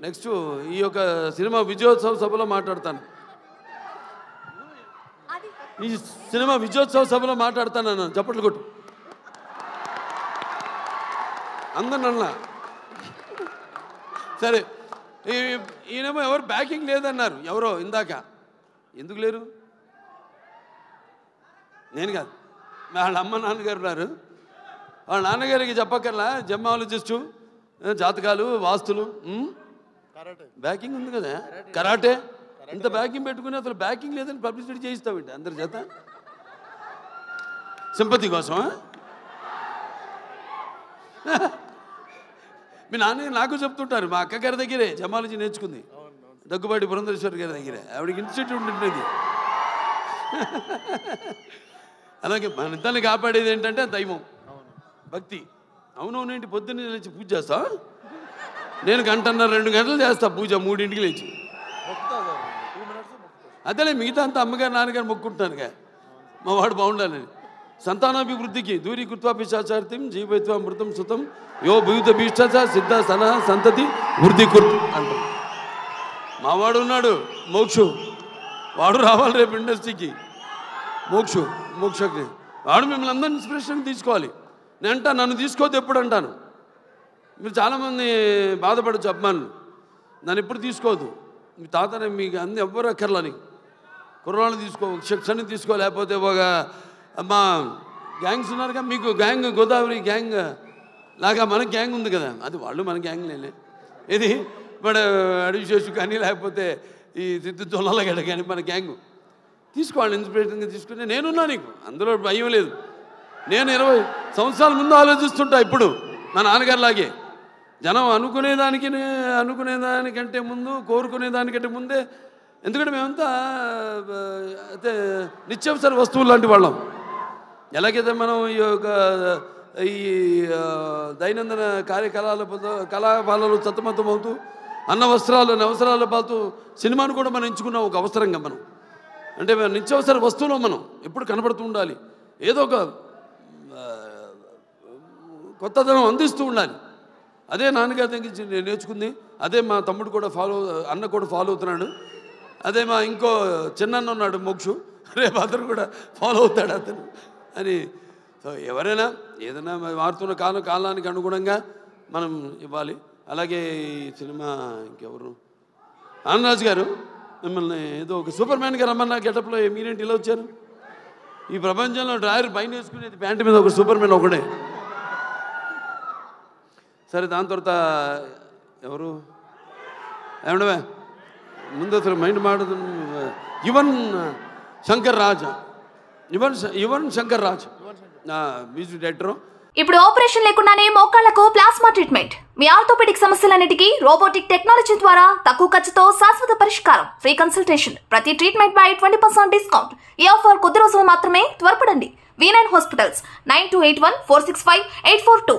Next ఈ యొక్క cinema విజయోత్సవ సభలో మాట్లాడతాను. ఈ సినిమా విజయోత్సవ సభలో మాట్లాడతాను. చప్పట్లు కొట్టు అందరినన్నా. సరే, ఈయనేమో ఎవరు బ్యాకింగ్ లేదన్నారు. ఎవరో ఇందాక. ఎందుకు లేరు? నేను కాదు, వాళ్ళ అమ్మ నాన్నగారు ఉన్నారు. వాళ్ళ నాన్నగారికి చెప్పక్కర్లా, జెమ్మాలజిస్టు, జాతకాలు, వాస్తులు, బ్యాకింగ్ ఉంది కదా, కరాటే. ఇంత బ్యాకింగ్ పెట్టుకుని అసలు బ్యాకింగ్ లేదని పబ్లిసిటీ చేయిస్తామండి అందరి చేత. సింపతి కోసమా? మీ నాన్న నాకు చెప్తుంటారు. మా అక్కగారి దగ్గరే జమాలజీ నేర్చుకుంది, దగ్గుబాటి పురంధరేశ్వరి గారి దగ్గరే. ఆవిడకి ఇన్స్టిట్యూట్ ఉంటుంది. అలాగే మన ఇద్దరిని కాపాడేది ఏంటంటే దైవం, భక్తి. అవునవునేంటి, పొద్దున్నే లేచి పూజ చేస్తా. నేను 1.5-2 గంటలు చేస్తా పూజ, 3ంటికి లేచి. అదేలే, మిగతా అంతా అమ్మగారు నాన్నగారు మొక్కుంటున్నానుగా, మా వాడు బాగుండాలని. సంతానాభివృద్ధికి దూరీకృత్వా పిశాచార్థం జీవైత్వ మృతం సుతం యో భూత భీష్ట సిద్ధ సన సంతతి వృద్ధి కుర్తు అంటాం. మావాడు ఉన్నాడు మోక్షు, వాడు రావాలి రేపు ఇండస్ట్రీకి. మోక్షకి వాడు మిమ్మల్ని అందరినీ ఇన్స్పిరేషన్ తీసుకోవాలి. నేను అంటా, నన్ను తీసుకోవద్దు ఎప్పుడు అంటాను. మీరు చాలామంది బాధపడచ్చు అభిమానులు, నన్ను ఎప్పుడు తీసుకోవద్దు. మీ తాతనే మీకు అన్ని ఎవ్వరు అక్కర్లని కుర్రాళ్ళు తీసుకో, శిక్షణ తీసుకో. లేకపోతే ఒక మా గ్యాంగ్స్ ఉన్నారుగా, మీకు గ్యాంగ్ గోదావరి గ్యాంగ్ లాగా మన గ్యాంగ్ ఉంది కదా, అది వాళ్ళు మన గ్యాంగ్ లేలే. ఇది మన అడివిశేషు కానీ లేకపోతే ఈ సిద్ధు జొన్నలగడ్డ కానీ మన గ్యాంగు తీసుకోవాలి. ఇన్స్పిరేషన్గా తీసుకుంటే నేనున్నా, నీకు అందులో భయం లేదు. నేను 20 సంవత్సరాల ముందు ఆలోచిస్తుంటా. ఇప్పుడు మా నాన్నగారిలాగే జనం అనుకునేదానికంటే ముందు, కోరుకునేదానికంటే ముందే. ఎందుకంటే మేమంతా అయితే నిత్యావసర వస్తువులు లాంటి వాళ్ళం. ఎలాగైతే మనం ఈ దైనందిన కళాపాలలో సతమతమవుతూ అన్న వస్త్రాలు అవసరాలు పాతూ సినిమాను కూడా మనం ఎంచుకున్నాం ఒక అవసరంగా. మనం అంటే నిత్యావసర వస్తువులో మనం ఎప్పుడు కనబడుతూ ఉండాలి, ఏదో ఒక కొత్తదనం అందిస్తూ ఉండాలి. అదే నాన్నగారి దగ్గర నేను నేర్చుకుంది. అదే మా తమ్ముడు కూడా అన్న కూడా ఫాలో అవుతున్నాడు. అదే మా ఇంకో చిన్న ఉన్నాడు మోక్షు, రేపు అతను కూడా ఫాలో అవుతాడు అతను అని. సో ఎవరైనా ఏదైనా మారుతున్న కాలానికి అనుగుణంగా మనం ఇవ్వాలి. అలాగే ఈ సినిమా ఇంకెవరు, ఆనందరాజు గారు మిమ్మల్ని ఏదో ఒక సూపర్ మ్యాన్గా రమ్మన్నా గెటప్లో మీరేంటి ఇలా వచ్చారు? ఈ ప్రపంచంలో డ్రాయర్ పైన వేసుకునేది ప్యాంటు మీద ఒక సూపర్ మ్యాన్ ఒకడే. సరే, దాని తర్వాత ఎవరు ఏమండవే ముందు అసలు మైండ్ మాడదు. Yuvan Shankar Raj music director. ఇప్పుడు ఆపరేషన్ లేకుండానే మోకాళ్లకు ప్లాస్మా ట్రీట్మెంట్. మీ ఆర్థోపెడిక్ సమస్యలన్నిటికీ రోబోటిక్ టెక్నాలజీ ద్వారా తక్కువ ఖర్చుతో శాశ్వత పరిష్కారం. ఫ్రీ కన్సల్టేషన్, ప్రతి ట్రీట్మెంట్ పై 20% డిస్కౌంట్. ఈ ఆఫర్ కొద్ది రోజులు మాత్రమే. త్వరపడండి. V9 hospitals 9281465842.